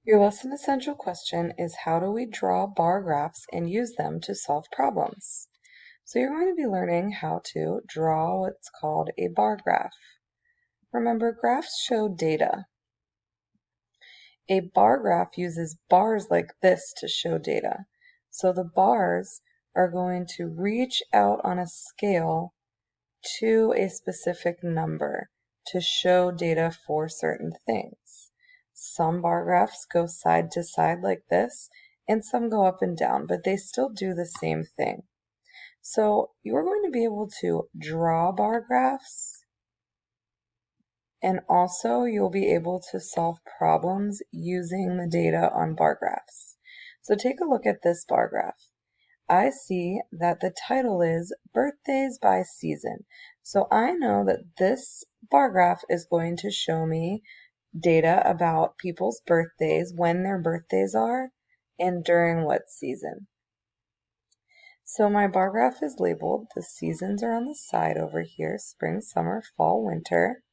Your lesson essential question is, how do we draw bar graphs and use them to solve problems? So you're going to be learning how to draw what's called a bar graph. Remember, graphs show data. A bar graph uses bars like this to show data. So the bars are going to reach out on a scale to a specific number to show data for certain things. Some bar graphs go side to side like this, and some go up and down, but they still do the same thing. So you're going to be able to draw bar graphs, and also you'll be able to solve problems using the data on bar graphs. So take a look at this bar graph. I see that the title is Birthdays by Season. So I know that this bar graph is going to show me data about people's birthdays, when their birthdays are, and during what season. So my bar graph is labeled. The seasons are on the side over here: spring, summer, fall, winter.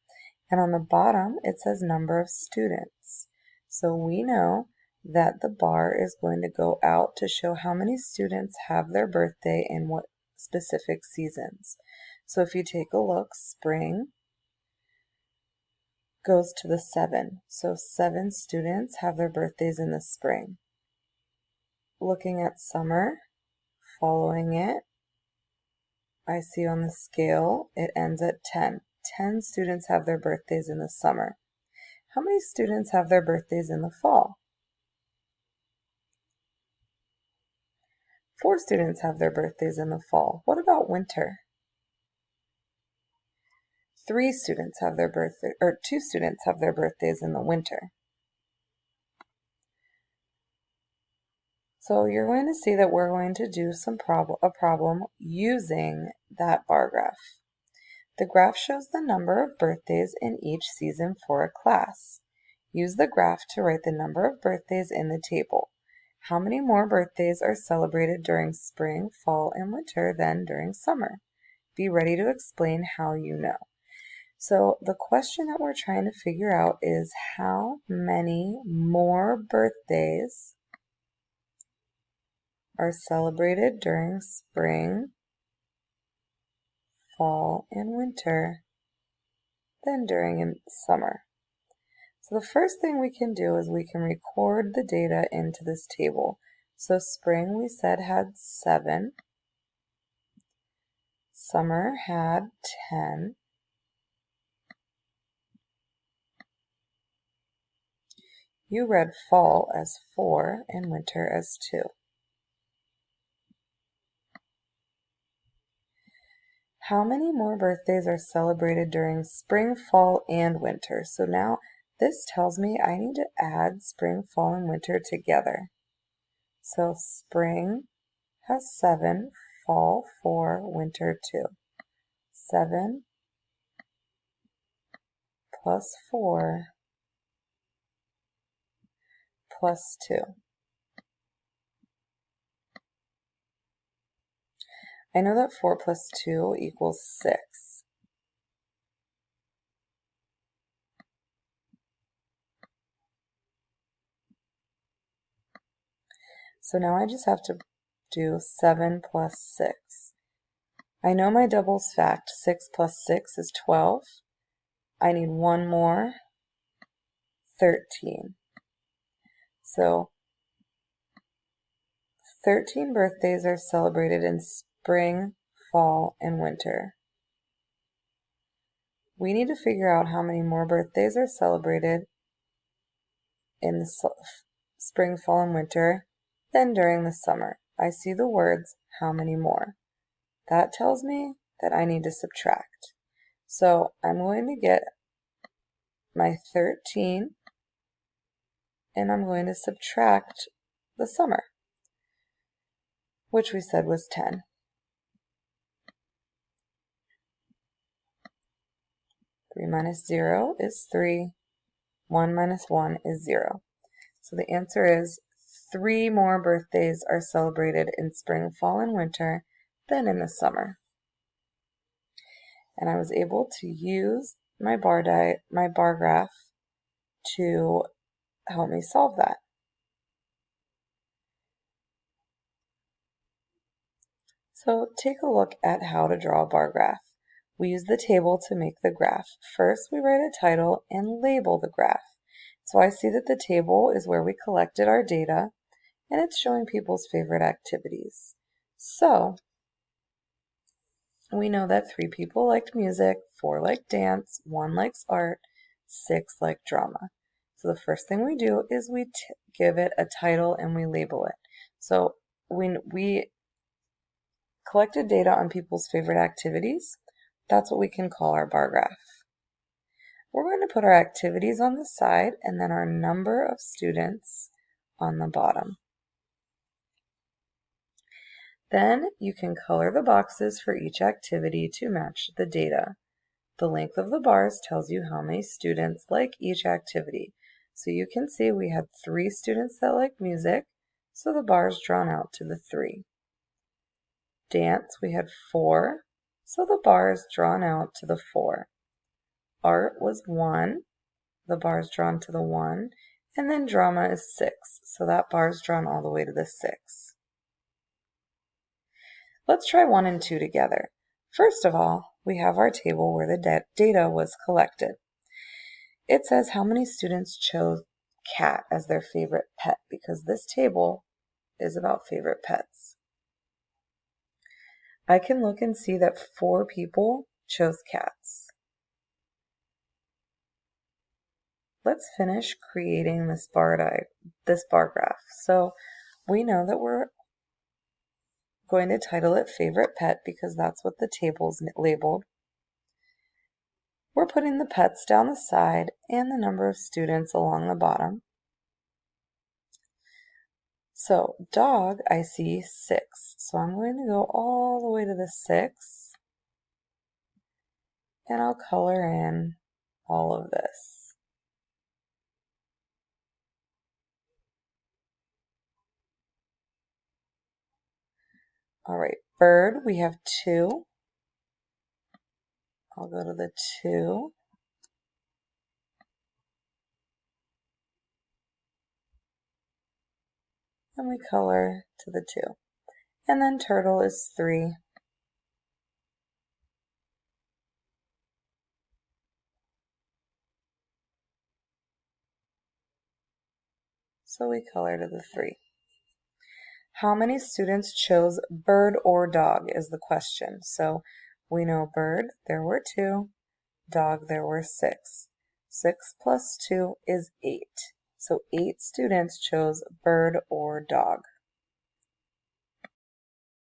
And on the bottom, it says number of students. So we know that the bar is going to go out to show how many students have their birthday in what specific seasons. So if you take a look, spring goes to the 7. So 7 students have their birthdays in the spring. Looking at summer, following it, I see on the scale it ends at 10. 10 students have their birthdays in the summer. How many students have their birthdays in the fall? 4 students have their birthdays in the fall. What about winter? 3 students have their birthday, or 2 students have their birthdays in the winter. So you're going to see that we're going to do a problem using that bar graph. The graph shows the number of birthdays in each season for a class. Use the graph to write the number of birthdays in the table. How many more birthdays are celebrated during spring, fall, and winter than during summer? Be ready to explain how you know. So the question that we're trying to figure out is, how many more birthdays are celebrated during spring, fall, and winter than during summer? So the first thing we can do is we can record the data into this table. So spring, we said, had 7. Summer had 10. You read fall as 4 and winter as 2. How many more birthdays are celebrated during spring, fall, and winter? So now this tells me I need to add spring, fall, and winter together. So spring has 7, fall 4, winter 2. 7 plus 4 plus 2. I know that 4 plus 2 equals 6. So now I just have to do 7 plus 6. I know my doubles fact. 6 plus 6 is 12. I need one more, 13. So 13 birthdays are celebrated in spring, fall, and winter. We need to figure out how many more birthdays are celebrated in the spring, fall, and winter than during the summer. I see the words, how many more. That tells me that I need to subtract. So I'm going to get my 13 and I'm going to subtract the summer, which we said was 10. 3 minus 0 is 3. 1 minus 1 is 0. So the answer is 3 more birthdays are celebrated in spring, fall, and winter than in the summer. And I was able to use my bar graph to help me solve that. So take a look at how to draw a bar graph. We use the table to make the graph. First, we write a title and label the graph. So I see that the table is where we collected our data, and it's showing people's favorite activities. So we know that 3 people liked music, 4 liked dance, 1 likes art, 6 liked drama. So the first thing we do is we give it a title and we label it. So when we collected data on people's favorite activities, that's what we can call our bar graph. We're going to put our activities on the side and then our number of students on the bottom. Then you can color the boxes for each activity to match the data. The length of the bars tells you how many students like each activity. So you can see we had 3 students that like music, so the bars drawn out to the 3. Dance, we had 4, so the bars drawn out to the 4. Art was 1, the bars drawn to the 1, and then drama is 6, so that bar's drawn all the way to the 6. Let's try 1 and 2 together. First of all, we have our table where the data was collected. It says how many students chose cat as their favorite pet because this table is about favorite pets. I can look and see that 4 people chose cats. Let's finish creating this bar graph. So we know that we're going to title it favorite pet because that's what the table's labeled. We're putting the pets down the side and the number of students along the bottom. So dog, I see 6. So I'm going to go all the way to the 6 and I'll color in all of this. All right, bird, we have 2. I'll go to the 2. And we color to the 2. And then turtle is 3. So we color to the 3. How many students chose bird or dog is the question. So we know bird, there were 2. Dog, there were 6. 6 plus 2 is 8. So 8 students chose bird or dog.